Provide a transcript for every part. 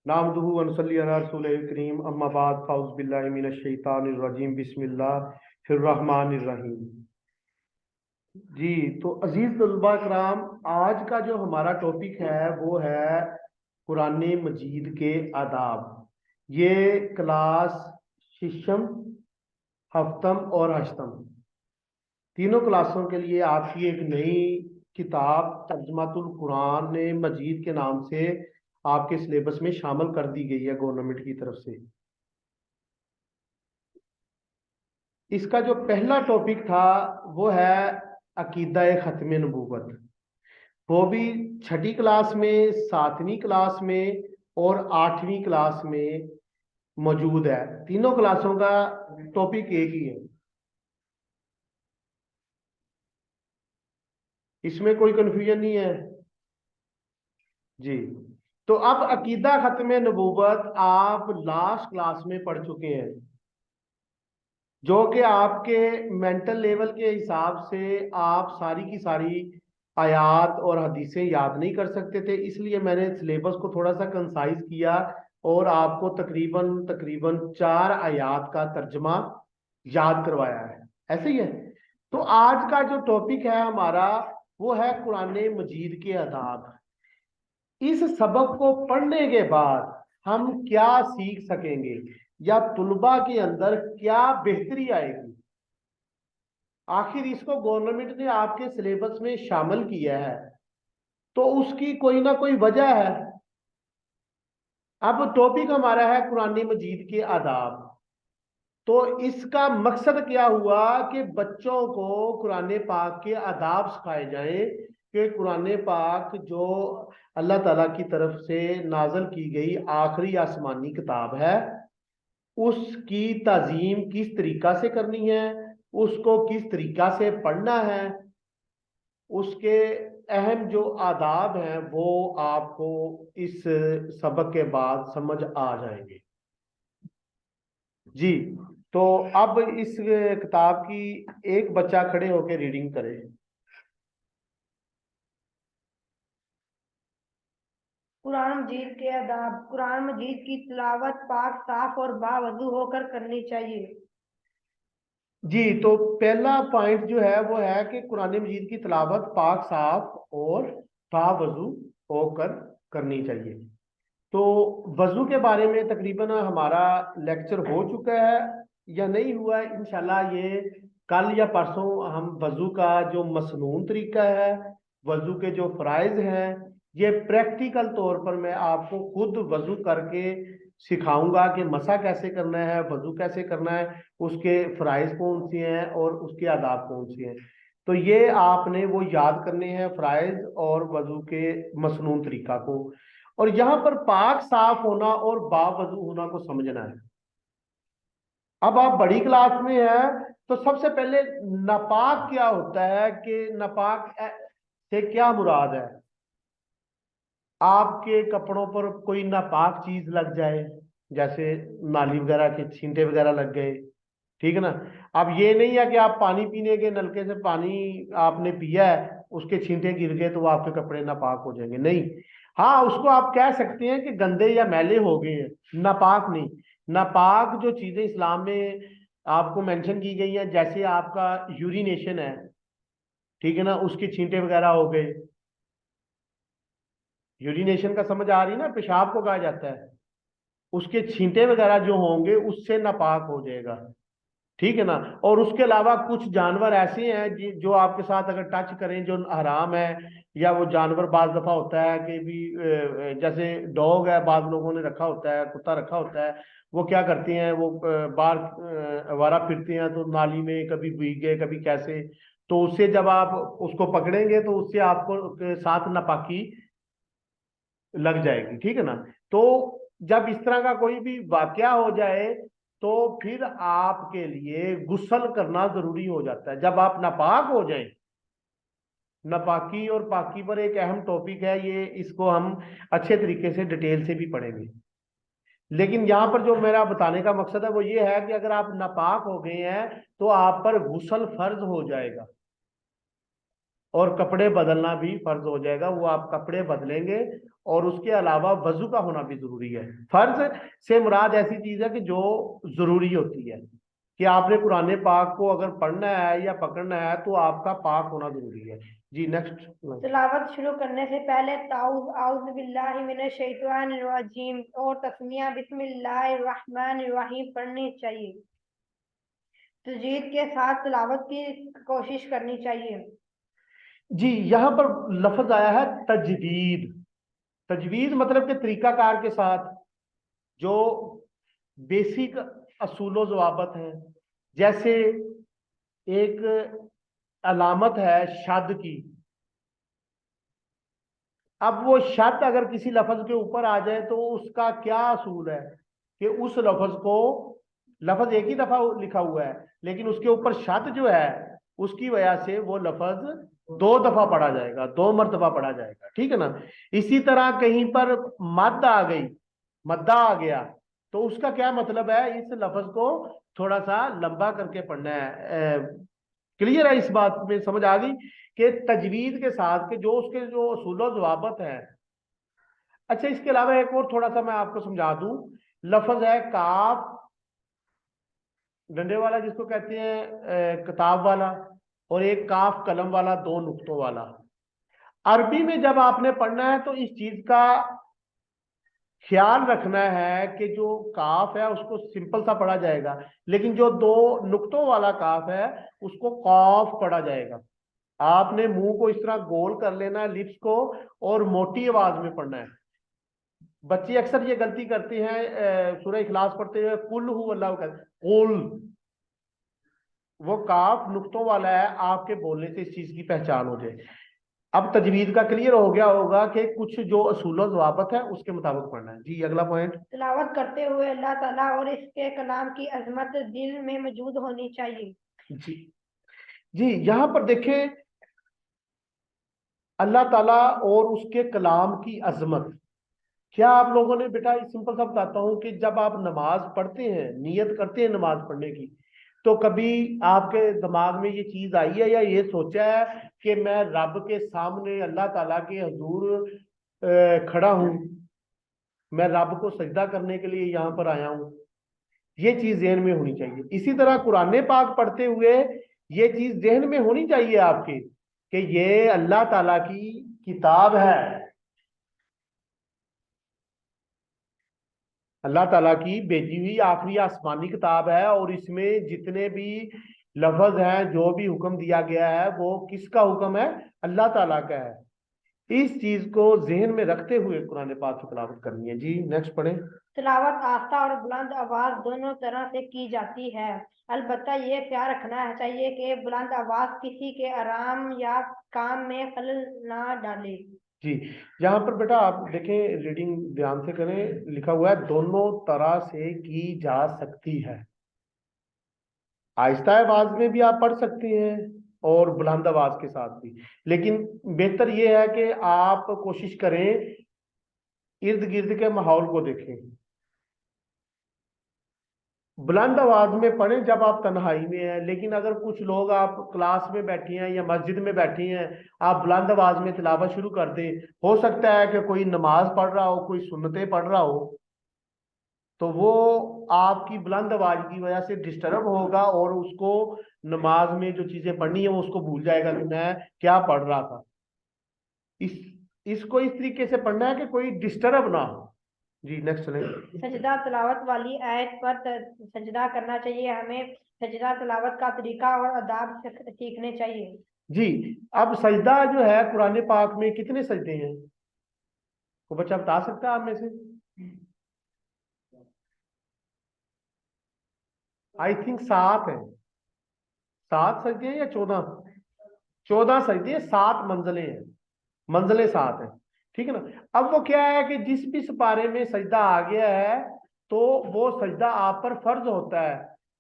नामदुहु व नसल्ली अला रसूलिल करीम अम्मा बाद फ़ाउज़ बिल्लाहि मिनश शैतानिर रजीम बिस्मिल्लाहिर रहमानिर रहीम। जी, तो अजीज तलबा कराम, आज का जो हमारा टॉपिक है वो है कुरान मजीद के आदाब। ये क्लास शिशम, हफ्तम और हश्तम तीनों क्लासों के लिए आपकी एक नई किताब तर्जुमातुल कुरान मजीद के नाम से आपके सिलेबस में शामिल कर दी गई है गवर्नमेंट की तरफ से। इसका जो पहला टॉपिक था वो है अकीदा खत्म नबूवत। वो भी छठी क्लास में, सातवीं क्लास में और आठवीं क्लास में मौजूद है। तीनों क्लासों का टॉपिक एक ही है, इसमें कोई कंफ्यूजन नहीं है जी। तो अब अकीदा खत्म नबूवत आप लास्ट क्लास में पढ़ चुके हैं, जो कि आपके मेंटल लेवल के हिसाब से आप सारी की सारी आयात और हदीसें याद नहीं कर सकते थे, इसलिए मैंने सिलेबस को थोड़ा सा कंसाइज किया और आपको तकरीबन तकरीबन 4 आयात का तर्जमा याद करवाया है। ऐसे ही है। तो आज का जो टॉपिक है हमारा वो है कुरान मजीद के आदाब। इस सबक को पढ़ने के बाद हम क्या सीख सकेंगे या तुलबा के अंदर क्या बेहतरी आएगी। आखिर इसको गवर्नमेंट ने आपके सिलेबस में शामिल किया है तो उसकी कोई ना कोई वजह है। अब टॉपिक हमारा है कुरान मजीद के आदाब। तो इसका मकसद क्या हुआ कि बच्चों को कुरान पाक के आदाब सिखाए जाएं कि कुरान पाक जो अल्लाह ताला की तरफ से नाजल की गई आखिरी आसमानी किताब है, उसकी ताजीम किस तरीका से करनी है, उसको किस तरीका से पढ़ना है, उसके अहम जो आदाब हैं वो आपको इस सबक के बाद समझ आ जाएंगे जी। तो अब इस किताब की एक बच्चा खड़े होकर रीडिंग करे। कुरान मजीद के आदाब। कुरान मजीद की तिलावत पाक, साफ और बावजू होकर करनी चाहिए। जी, तो पहला पॉइंट जो है वो है कि कुरान मजीद की तिलावत पाक, साफ और बावजू होकर करनी चाहिए। तो वजू के बारे में तकरीबन हमारा लेक्चर हो चुका है या नहीं हुआ है, इंशाल्लाह ये कल या परसों हम वजू का जो मसनून तरीका है, वजू के जो फ़राइज़ हैं, ये प्रैक्टिकल तौर पर मैं आपको खुद वजू करके सिखाऊंगा कि मसा कैसे करना है, वजू कैसे करना है, उसके फ़राइज़ कौन से हैं और उसके आदाब कौन से हैं। तो ये आपने वो याद करने हैं फ़राइज़ और वजू के मसनून तरीका को। और यहां पर पाक साफ होना और बावजू होना को समझना है। अब आप बड़ी क्लास में हैं तो सबसे पहले नापाक क्या होता है कि नापाक से क्या मुराद है। आपके कपड़ों पर कोई नापाक चीज लग जाए, जैसे नाली वगैरह के छींटे वगैरह लग गए, ठीक है ना। अब ये नहीं है कि आप पानी पीने के नलके से पानी आपने पिया है, उसके छींटे गिर गए तो वो आपके कपड़े नापाक हो जाएंगे, नहीं। हाँ, उसको आप कह सकते हैं कि गंदे या मैले हो गए हैं, नापाक नहीं। नापाक जो चीजें इस्लाम में आपको मेंशन की गई हैं, जैसे आपका यूरिनेशन है, ठीक है ना, उसके छींटे वगैरह हो गए। यूरिनेशन का समझ आ रही ना, पेशाब को कहा जाता है, उसके छींटे वगैरह जो होंगे उससे नापाक हो जाएगा, ठीक है ना। और उसके अलावा कुछ जानवर ऐसे हैं जो आपके साथ अगर टच करें जो हराम है, या वो जानवर बाज दफा होता है कि भी जैसे डॉग है, बाज लोगों ने रखा होता है, कुत्ता रखा होता है, वो क्या करते हैं, वो बाहर आवारा फिरते हैं तो नाली में कभी भीगे कभी कैसे, तो उससे जब आप उसको पकड़ेंगे तो उससे आपको के साथ नापाकी लग जाएगी, ठीक है ना। तो जब इस तरह का कोई भी वाकया हो जाए तो फिर आपके लिए गुस्ल करना जरूरी हो जाता है जब आप नापाक हो जाएं। नापाकी और पाकी पर एक अहम टॉपिक है ये, इसको हम अच्छे तरीके से डिटेल से भी पढ़ेंगे। लेकिन यहाँ पर जो मेरा बताने का मकसद है वो ये है कि अगर आप नापाक हो गए हैं तो आप पर गुस्ल फर्ज हो जाएगा और कपड़े बदलना भी फर्ज हो जाएगा। वो आप कपड़े बदलेंगे और उसके अलावा वजू का होना भी जरूरी है। फर्ज से मुराद ऐसी चीज है कि जो जरूरी होती है, कि आपने कुरान पाक को अगर पढ़ना है या पकड़ना है तो आपका पाक होना जरूरी है। जी नेक्स्ट। तिलावत शुरू करने से पहले ताऊज़ आऊज़ बिल्लाहि मिनश शैतानिर रजीम और तस्मिया बिस्मिल्लाहिर रहमानिर रहीम पढ़नी चाहिए। तजवीद के साथ तिलावत की कोशिश करनी चाहिए। जी यहाँ पर लफ्ज आया है तजवीद। तजवीज मतलब कि तरीकाकार के साथ, जो बेसिक असूलो जवाबत हैं। जैसे एक अलामत है शद की, अब वो शद अगर किसी लफ्ज के ऊपर आ जाए तो उसका क्या असूल है कि उस लफ्ज को, लफ्ज एक ही दफा लिखा हुआ है लेकिन उसके ऊपर शद जो है उसकी वजह से वो लफ्ज दो दफा पढ़ा जाएगा, दो मर्तबा पढ़ा जाएगा, ठीक है ना। इसी तरह कहीं पर मद आ गई, मद्दा आ गया, तो उसका क्या मतलब है, इस लफ्ज को थोड़ा सा लंबा करके पढ़ना है। क्लियर है, इस बात में समझ आ गई कि तजवीद के साथ के जो उसके जो असूल व ज़वाबत है। अच्छा, इसके अलावा एक और थोड़ा सा मैं आपको समझा दूं। लफ्ज है काफ, डंडे वाला जिसको कहते हैं किताब वाला, और एक काफ कलम वाला, दो नुक्तों वाला। अरबी में जब आपने पढ़ना है तो इस चीज का ख्याल रखना है कि जो काफ है उसको सिंपल सा पढ़ा जाएगा, लेकिन जो दो नुक्तों वाला काफ है उसको कौफ पढ़ा जाएगा। आपने मुंह को इस तरह गोल कर लेना है, लिप्स को, और मोटी आवाज में पढ़ना है। बच्चे अक्सर ये गलती करते हैं, सूरह इखलास पढ़ते हुए कुल हु अल्लाह कहते, कुल, वो काफ नुक्तों वाला है, आपके बोलने से इस चीज की पहचान हो जाए। अब तजवीज का क्लियर हो गया होगा कि कुछ जो असूल व ज़वाबत है उसके मुताबिक पढ़ना है। जी अगला पॉइंट। तिलावत करते हुए अल्लाह ताला और इसके कलाम की अजमत दिल में मौजूद होनी चाहिए। जी जी यहाँ पर देखें, अल्लाह ताला और उसके कलाम की अजमत, क्या आप लोगों ने, बेटा सिंपल सा बताता हूँ कि जब आप नमाज पढ़ते हैं, नियत करते हैं नमाज पढ़ने की, तो कभी आपके दिमाग में ये चीज आई है या ये सोचा है कि मैं रब के सामने अल्लाह ताला के हजूर खड़ा हूं, मैं रब को सजदा करने के लिए यहाँ पर आया हूँ? ये चीज जहन में होनी चाहिए। इसी तरह कुरान पाक पढ़ते हुए ये चीज जहन में होनी चाहिए आपके कि ये अल्लाह ताला की किताब है, अल्लाह ताला की भेजी हुई आखिरी आसमानी किताब है, और इसमें जितने भी लफ्ज हैं, जो भी हुक्म दिया गया है, वो किसका हुक्म है? अल्लाह ताला का है। इस चीज को जहन में रखते हुए कुरान पाक की तिलावत करनी है। जी नेक्स्ट पढ़ें। तिलावत आस्था और बुलंद आवाज दोनों तरह से की जाती है। अलबत्ता ये ख्याल रखना चाहिए कि बुलंद आवाज किसी के आराम या काम में खलल ना डाले। जी यहाँ पर बेटा आप देखें, रीडिंग ध्यान से करें, लिखा हुआ है दोनों तरह से की जा सकती है। आहिस्ता आवाज में भी आप पढ़ सकते हैं और बुलंद आवाज के साथ भी, लेकिन बेहतर यह है कि आप कोशिश करें इर्द गिर्द के माहौल को देखें, बुलंद आवाज में पढ़ें जब आप तन्हाई में हैं। लेकिन अगर कुछ लोग, आप क्लास में बैठी हैं या मस्जिद में बैठी हैं, आप बुलंद आवाज में तिलावत शुरू कर दें, हो सकता है कि कोई नमाज पढ़ रहा हो, कोई सुन्नतें पढ़ रहा हो, तो वो आपकी बुलंद आवाज की वजह से डिस्टर्ब होगा और उसको नमाज में जो चीजें पढ़नी है वो उसको भूल जाएगा कि मैं क्या पढ़ रहा था। इस इसको इस तरीके से पढ़ना है कि कोई डिस्टर्ब ना हो। जी नेक्स्ट चलें। सजदा तिलावत वाली आयत पर सजदा करना चाहिए। हमें सजदा तिलावत का तरीका और आदाब सीखने चाहिए। जी अब सजदा जो है कुरान पाक में कितने सजदे हैं? को बच्चा बता सकता है आप में से? आई थिंक 7 है। 7 सजदे हैं या 14? 14 सजदे, 7 मंजिलें हैं, मंजिलें 7 हैं, ठीक है ना। अब वो क्या है कि जिस भी सिपारे में सजदा आ गया है तो वो सजदा आप पर फर्ज होता है,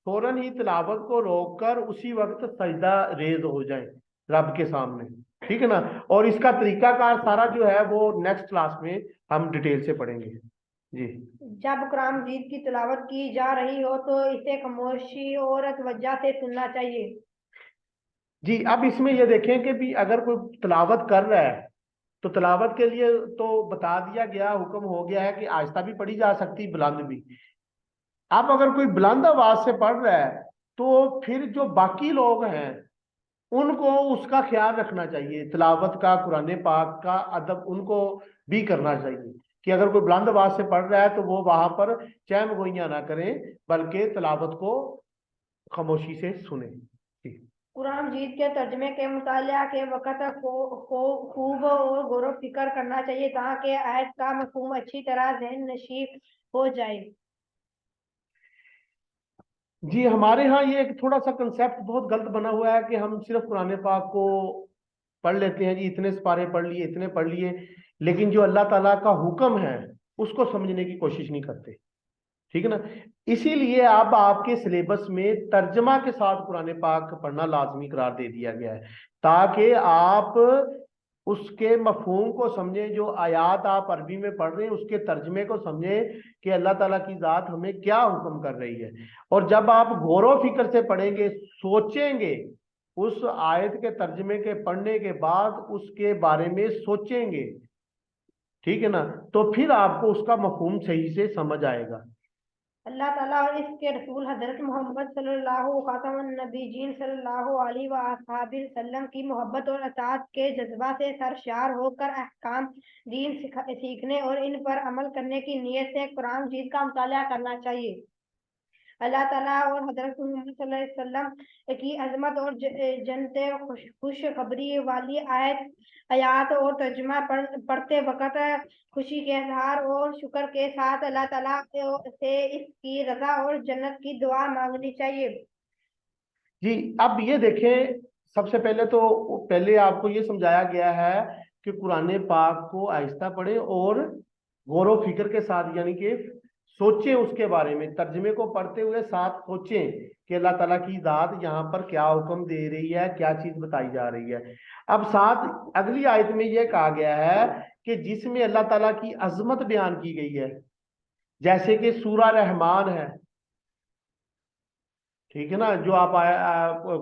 फौरन ही तिलावत को रोककर उसी वक्त सजदा रेज हो जाए रब के सामने, ठीक है ना। और इसका तरीकाकार सारा जो है वो नेक्स्ट क्लास में हम डिटेल से पढ़ेंगे। जी जब कुरान मजीद की तिलावत की जा रही हो तो इसे खामोशी और तवज्जो से सुनना चाहिए। जी अब इसमें ये देखें कि भी अगर कोई तिलावत कर रहा है तो तिलावत के लिए तो बता दिया गया, हुक्म हो गया है कि आहिस्ता भी पढ़ी जा सकती, बुलंद भी। अब अगर कोई बुलंद आवाज से पढ़ रहा है तो फिर जो बाकी लोग हैं उनको उसका ख्याल रखना चाहिए, तिलावत का, कुरान पाक का अदब उनको भी करना चाहिए कि अगर कोई बुलंद आवाज से पढ़ रहा है तो वो वहां पर चैम गोइयां ना करें, बल्कि तिलावत को खामोशी से सुने। जी। कुरान मजीद के तर्जमे के मुतालिया के वक़्त खूब और गौर व फिक्र करना चाहिए ताकि आयत का मफहूम अच्छी तरह ज़हन नशीब हो जाए। जी, हमारे यहाँ ये एक थोड़ा सा कंसेप्ट बहुत गलत बना हुआ है कि हम सिर्फ कुरान पाक को पढ़ लेते हैं, जी इतने सिपारे पढ़ लिए, इतने पढ़ लिए, लेकिन जो अल्लाह ताला का हुक्म है उसको समझने की कोशिश नहीं करते। ठीक है ना। इसीलिए अब आपके सिलेबस में तर्जमा के साथ कुरान पाक पढ़ना लाजमी करार दे दिया गया है, ताकि आप उसके मफहूम को समझें, जो आयात आप अरबी में पढ़ रहे हैं उसके तर्जमे को समझें कि अल्लाह ताला की जात हमें क्या हुक्म कर रही है। और जब आप गौर फिक्र से पढ़ेंगे, सोचेंगे, उस आयत के तर्जमे के पढ़ने के बाद उसके बारे में सोचेंगे, ठीक है ना, तो फिर आपको उसका मफहूम सही से समझ आएगा। अल्लाह ताला और इसके रसूल हजरत मोहम्मद सल्लल्लाहु खातमुन नबीयीन सल्लल्लाहु अलैहि वसल्लम की मोहब्बत और अताअत के जज्बा से सरशार होकर अहकाम दीन सीखने और इन पर अमल करने की नीयत से कुरान मजीद का मुताला करना चाहिए। अल्लाह ताला और हजरत मोहम्मद सल्लल्लाहु अलैहि वसल्लम की अजमत और जन्नत खुशखबरी वाली आयात और तर्जुमा पढ़ते वक्त खुशी के इजहार और शुक्र के साथ अल्लाह ताला से इसकी रजा और जन्नत की दुआ मांगनी चाहिए। जी, अब ये देखें, सबसे पहले तो पहले आपको ये समझाया गया है कि कुरान पाक को आहिस्ता पढ़ें और गौर फिक्र के साथ, यानी कि सोचें उसके बारे में, तर्जमे को पढ़ते हुए साथ सोचें कि अल्लाह ताला की जात यहाँ पर क्या हुक्म दे रही है, क्या चीज बताई जा रही है। अब साथ अगली आयत में यह कहा गया है कि जिसमें अल्लाह ताला की अजमत बयान की गई है, जैसे कि सूरा रहमान है, ठीक है ना, जो आप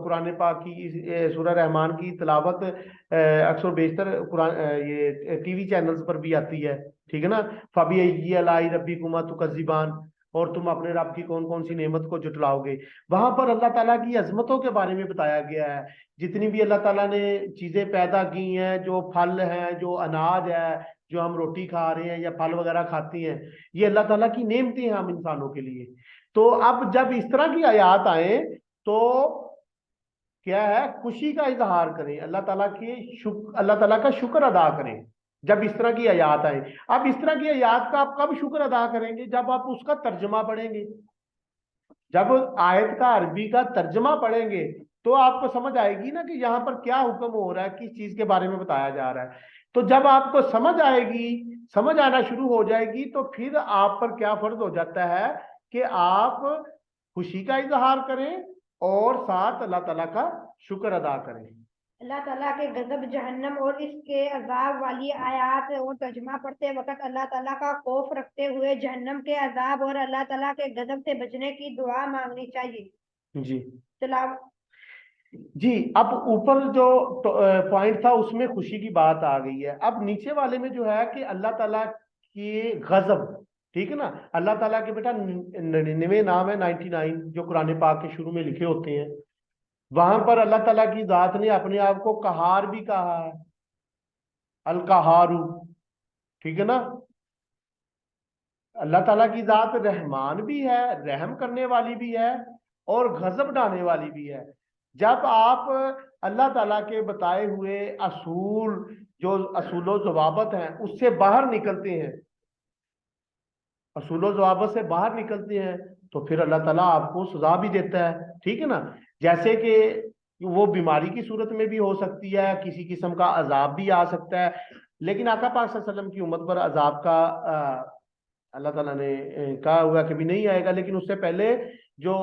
कुरान पाक की सूरह रहमान की तिलावत अक्सर बेशतर कुरान ये टीवी चैनल्स पर भी आती है, ठीक है ना। फबी अलाई रब्बी कुमा तुकज़िबान, और तुम अपने रब की कौन कौन सी नेमत को जुटलाओगे। वहां पर अल्लाह ताला की अजमतों के बारे में बताया गया है, जितनी भी अल्लाह ताला ने चीजें पैदा की हैं, जो फल हैं, जो अनाज है, जो हम रोटी खा रहे हैं या फल वगैरह खाती हैं, ये अल्लाह ताला की नेमतें हैं हम इंसानों के लिए। तो अब जब इस तरह की आयात आए तो क्या है, खुशी का इजहार करें, अल्लाह ताला का शुक्र अदा करें जब इस तरह की आयात आए। अब इस तरह की आयात का आप कब शुक्र अदा करेंगे? जब आप उसका तर्जमा पढ़ेंगे, जब आयत का अरबी का तर्जमा पढ़ेंगे तो आपको समझ आएगी ना कि यहाँ पर क्या हुक्म हो रहा है, किस चीज के बारे में बताया जा रहा है। तो जब आपको समझ आएगी, समझ आना शुरू हो जाएगी, तो फिर आप पर क्या फर्ज हो जाता है कि आप खुशी का इजहार करें और साथ अल्लाह ताला का शुक्र अदा करें। अल्लाह ताला के गजब, जहन्नम और इसके अजाब वाली आयात और तर्जुमा पढ़ते वक्त अल्लाह ताला का खौफ रखते हुए जहन्नम के अजाब और अल्लाह ताला के गजब से बचने की दुआ मांगनी चाहिए। जी तिलाव जी, अब ऊपर जो पॉइंट था उसमें खुशी की बात आ गई है। अब नीचे वाले में जो है कि अल्लाह ताला की गजब, ठीक है ना। अल्लाह ताला के बेटा 99 नाम है, 99 जो कुरान पाक के शुरू में लिखे होते हैं। वहां पर अल्लाह ताला की जात ने अपने आप को कहार भी कहा है, अल कहारू, ठीक है ना। अल्लाह ताला की जात रहमान भी है, रहम करने वाली भी है, और गजब डालने वाली भी है। जब आप अल्लाह ताला के बताए हुए असूल, जो असूलो जवाबत हैं, उससे बाहर निकलते हैं, असूलो जवाबत से बाहर निकलते हैं, तो फिर अल्लाह ताला आपको सजा भी देता है, ठीक है ना। जैसे कि वो बीमारी की सूरत में भी हो सकती है, किसी किस्म का अजाब भी आ सकता है, लेकिन आका पाक सल्लल्लाहु अलैहि वसल्लम की उम्मत पर अजाब का अल्लाह ताला ने कहा हुआ कभी नहीं आएगा। लेकिन उससे पहले जो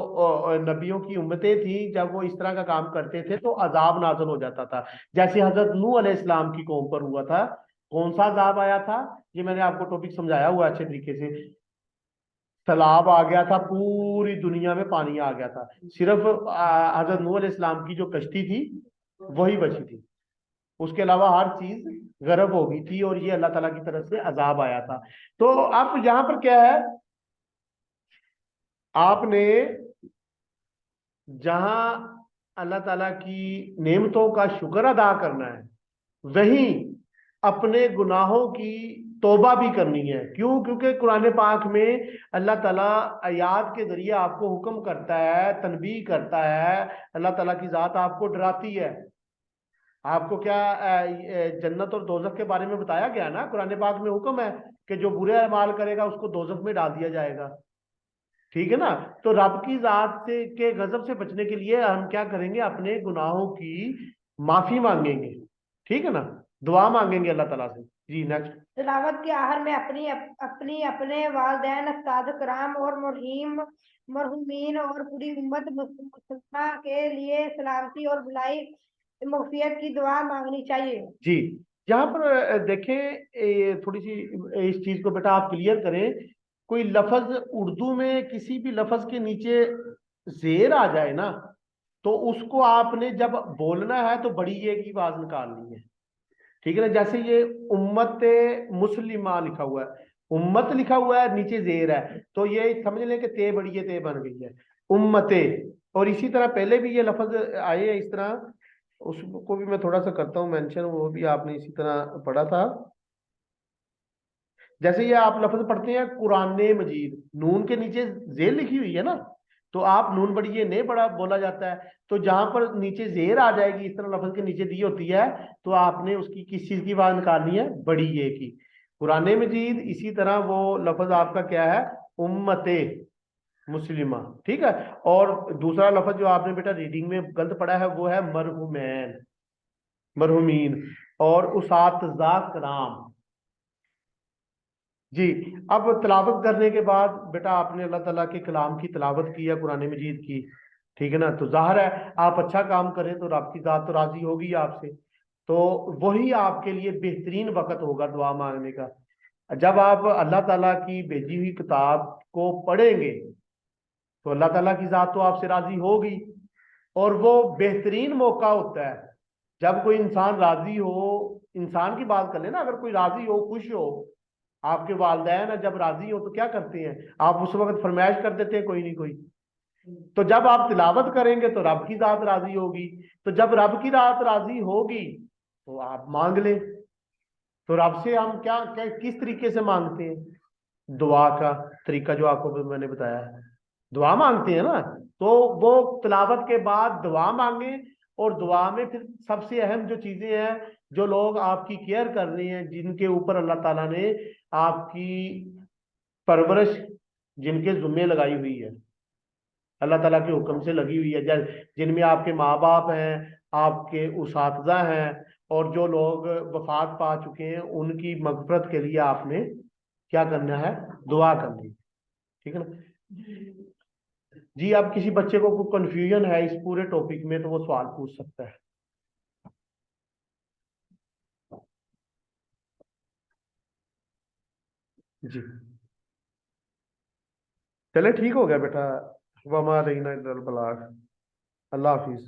नबियों की उम्मतें थी, जब वो इस तरह का काम करते थे तो अजाब नाज़िल हो जाता था, जैसे हजरत नूह अलैहिस्सलाम की कौम पर हुआ था। कौन सा अजाब आया था? ये मैंने आपको टॉपिक समझाया हुआ अच्छे तरीके से। सैलाब आ गया था, पूरी दुनिया में पानी आ गया था, सिर्फ हजरत नूह अलैहिस्सलाम की जो कश्ती थी वही बची थी। उसके अलावा हर चीज गर्म हो गई थी और ये अल्लाह ताला की तरफ से अजाब आया था। तो अब यहाँ पर क्या है, आपने जहां अल्लाह ताला की नेमतों का शुक्र अदा करना है, वहीं अपने गुनाहों की तौबा भी करनी है। क्यों? क्योंकि कुरान पाक में अल्लाह ताला आयात के जरिए आपको हुक्म करता है, तनबीह करता है, अल्लाह ताला की जात आपको डराती है। आपको क्या जन्नत और दोजख के बारे में बताया गया ना, कुरान पाक में हुक्म है कि जो बुरे अमाल करेगा उसको दोजख में डाल दिया जाएगा। ठीक है ना? तो रब की जात से के गजब से बचने के लिए हम क्या करेंगे, अपने गुनाहों की माफी मांगेंगे। ठीक है ना? दुआ मांगेंगे अल्लाह ताला से। जी नेक्स्ट। तिलावत के आखिर में अपनी अपने वालिदैन, उस्ताद कराम और मरहुमीन और पूरी उम्मत मुसलमान के लिए सलामती और भलाई मगफिरत की दुआ मांगनी चाहिए। जी, यहाँ पर देखें, थोड़ी सी इस चीज को बेटा आप क्लियर करें। कोई लफज उर्दू में किसी भी लफज के नीचे जेर आ जाए ना, तो उसको आपने जब बोलना है तो बड़ी ये की आवाज निकालनी है। ठीक है ना? जैसे ये उम्मत मुस्लिमा लिखा हुआ है, उम्मत लिखा हुआ है, नीचे जेर है, तो ये समझ लें कि ते बड़ी ये ते बन गई है, उम्मते। और इसी तरह पहले भी ये लफज आए हैं इस तरह, उसको भी मैं थोड़ा सा करता हूँ मेंशन, वो भी आपने इसी तरह पढ़ा था। जैसे ये आप लफ्ज पढ़ते हैं कुरान मजीद, नून के नीचे जेर लिखी हुई है ना, तो आप नून बड़ी ये नहीं बड़ा बोला जाता है। तो जहां पर नीचे जेर आ जाएगी, इस तरह लफ्ज के नीचे दी होती है, तो आपने उसकी किस चीज की आवाज निकालनी है, बड़ी ये की। कुरान मजीद इसी तरह वो लफ्ज आपका क्या है, उम्मते मुस्लिमा। ठीक है? और दूसरा लफ्ज जो आपने बेटा रीडिंग में गलत पढ़ा है वो है मरहुमैन, मरहुमीन और उसातजा कराम। जी। अब तिलावत करने के बाद बेटा आपने अल्लाह ताला के कलाम की तिलावत की है, कुरान मजीद की। ठीक है ना? तो जाहिर है आप अच्छा काम करें तो रब की जात तो राजी होगी आपसे। तो वही आपके लिए बेहतरीन वक्त होगा दुआ मांगने का। जब आप अल्लाह ताला की भेजी हुई किताब को पढ़ेंगे तो अल्लाह ताला की जात तो आपसे राजी होगी। और वो बेहतरीन मौका होता है जब कोई इंसान राजी हो। इंसान की बात कर लेना, अगर कोई राजी हो, खुश हो, आपके वालदैन जब राजी हो तो क्या करते हैं, आप उस वक्त फरमाइश कर देते हैं कोई नहीं कोई। तो जब आप तिलावत करेंगे तो रब की जात राजी होगी। तो जब रब की जात राजी होगी तो आप मांग ले। तो रब से हम क्या किस तरीके से मांगते हैं, दुआ का तरीका जो आपको मैंने बताया है, दुआ मांगते हैं ना। तो वो तिलावत के बाद दुआ मांगे। और दुआ में फिर सबसे अहम जो चीजें हैं, जो लोग आपकी केयर कर रहे हैं, जिनके ऊपर अल्लाह ताला ने आपकी परवरिश जिनके जुम्मे लगाई हुई है, अल्लाह ताला के हुक्म से लगी हुई है, जिनमें आपके माँ बाप हैं, आपके उसातजा हैं, और जो लोग वफात पा चुके हैं उनकी मगफरत के लिए आपने क्या करना है, दुआ करनी। ठीक है ना? जी, अब किसी बच्चे को कोई कंफ्यूजन है इस पूरे टॉपिक में तो वो सवाल पूछ सकता है। जी, चले ठीक हो गया बेटा। वमा अलैना इल्लल बलाग। अल्लाह हाफिज।